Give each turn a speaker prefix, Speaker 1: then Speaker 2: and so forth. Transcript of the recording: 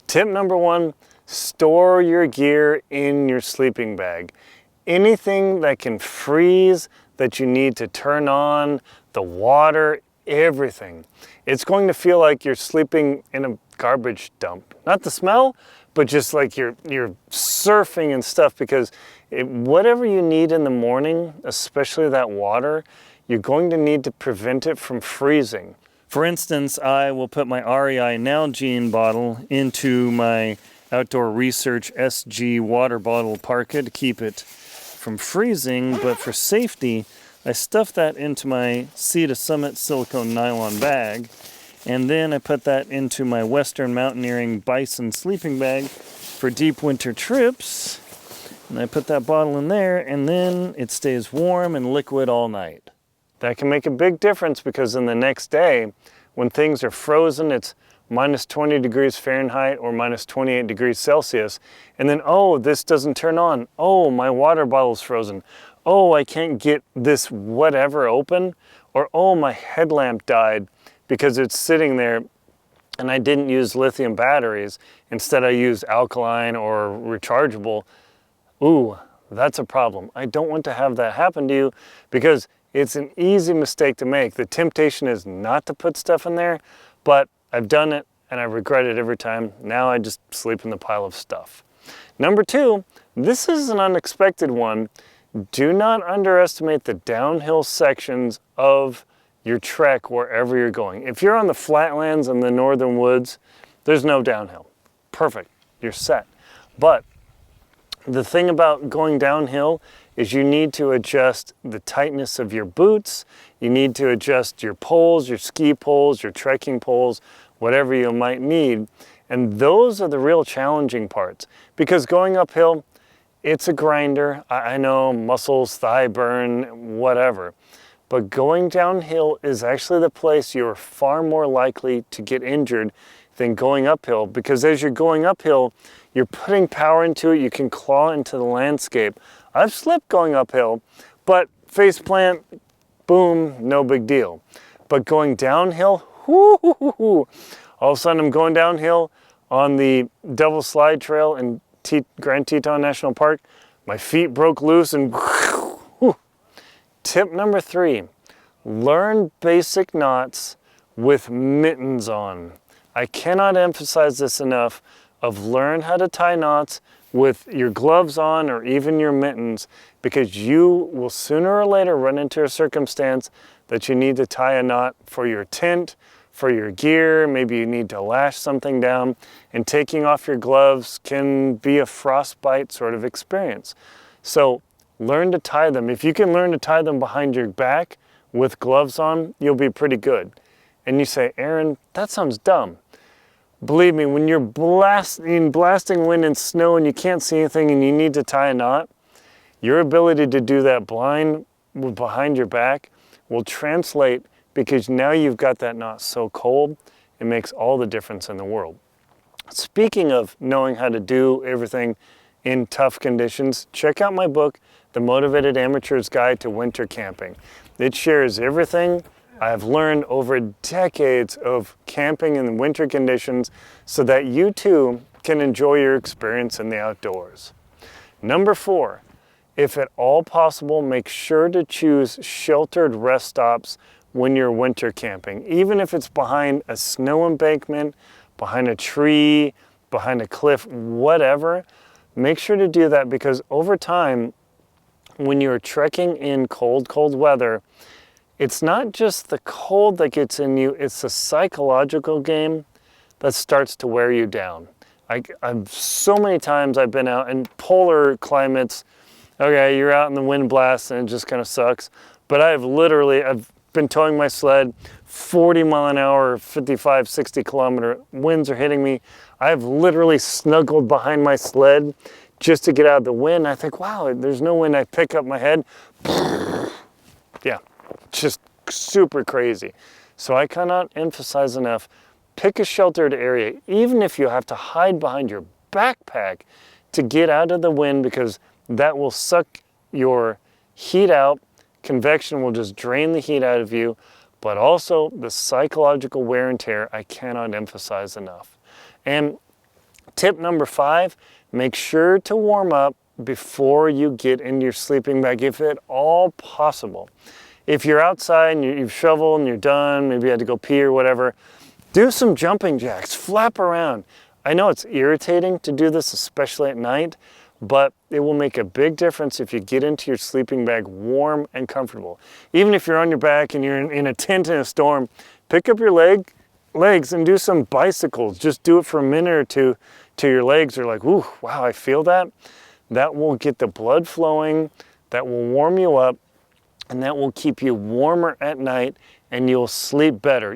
Speaker 1: Tip number one, store your gear in your sleeping bag. Anything that can freeze, that you need to turn on, the water, everything. It's going to feel like you're sleeping in a garbage dump. Not the smell, but just like you're surfing and stuff, because whatever you need in the morning, especially that water, you're going to need to prevent it from freezing. For instance, I will put my REI Nalgene bottle into my Outdoor Research SG water bottle parka to keep it from freezing, but for safety, I stuff that into my Sea to Summit silicone nylon bag, and then I put that into my Western Mountaineering Bison sleeping bag for deep winter trips, and I put that bottle in there, and then it stays warm and liquid all night. That can make a big difference, because in the next day, when things are frozen, it's minus 20 degrees Fahrenheit or minus 28 degrees Celsius, and then, oh, this doesn't turn on. Oh, my water bottle's frozen. Oh, I can't get this whatever open. Or, oh, my headlamp died because it's sitting there and I didn't use lithium batteries. Instead, I used alkaline or rechargeable. Ooh, that's a problem. I don't want to have that happen to you, because it's an easy mistake to make. The temptation is not to put stuff in there, but I've done it and I regret it every time. Now I just sleep in the pile of stuff. Number two, this is an unexpected one. Do not underestimate the downhill sections of your trek wherever you're going. If you're on the flatlands in the northern woods, there's no downhill. Perfect, you're set. But the thing about going downhill is you need to adjust the tightness of your boots. You need to adjust your poles, your ski poles, your trekking poles, whatever you might need. And those are the real challenging parts, because going uphill, it's a grinder. I know, muscles, thigh burn, whatever. But going downhill is actually the place you're far more likely to get injured than going uphill, because as you're going uphill, you're putting power into it. You can claw into the landscape. I've slipped going uphill, but face plant, boom, no big deal. But going downhill, all of a sudden I'm going downhill on the Devil Slide Trail in Grand Teton National Park. My feet broke loose and Tip number three, learn basic knots with mittens on. I cannot emphasize this enough, of learn how to tie knots with your gloves on or even your mittens, because you will sooner or later run into a circumstance that you need to tie a knot for your tent, for your gear. Maybe you need to lash something down, and taking off your gloves can be a frostbite sort of experience. So learn to tie them. If you can learn to tie them behind your back with gloves on, you'll be pretty good. And you say, Aaron, that sounds dumb. Believe me, when you're blasting wind and snow and you can't see anything and you need to tie a knot, your ability to do that blind behind your back will translate, because now you've got that knot so cold, it makes all the difference in the world. Speaking of knowing how to do everything in tough conditions, check out my book, The Motivated Amateur's Guide to Winter Camping. It shares everything I've learned over decades of camping in winter conditions, so that you too can enjoy your experience in the outdoors. Number four, if at all possible, make sure to choose sheltered rest stops when you're winter camping. Even if it's behind a snow embankment, behind a tree, behind a cliff, whatever, make sure to do that, because over time, when you're trekking in cold weather, it's not just the cold that gets in you, it's the psychological game that starts to wear you down. I've so many times I've been out in polar climates. Okay, you're out in the wind blast and it just kind of sucks. But I've been towing my sled 40 mile an hour, 55, 60 kilometer winds are hitting me. I've literally snuggled behind my sled just to get out of the wind. I think, wow, there's no wind. I pick up my head. Yeah. Just super crazy. So I cannot emphasize enough, pick a sheltered area, even if you have to hide behind your backpack to get out of the wind, because that will suck your heat out. Convection will just drain the heat out of you, but also the psychological wear and tear I cannot emphasize enough. And Tip number 5, make sure to warm up before you get into your sleeping bag, if at all possible. If you're outside and you've shoveled and you're done, maybe you had to go pee or whatever, do some jumping jacks, flap around. I know it's irritating to do this, especially at night, but it will make a big difference if you get into your sleeping bag warm and comfortable. Even if you're on your back and you're in a tent in a storm, pick up your legs and do some bicycles. Just do it for a minute or two till your legs are like, ooh, wow, I feel that. That will get the blood flowing, that will warm you up, and that will keep you warmer at night and you'll sleep better.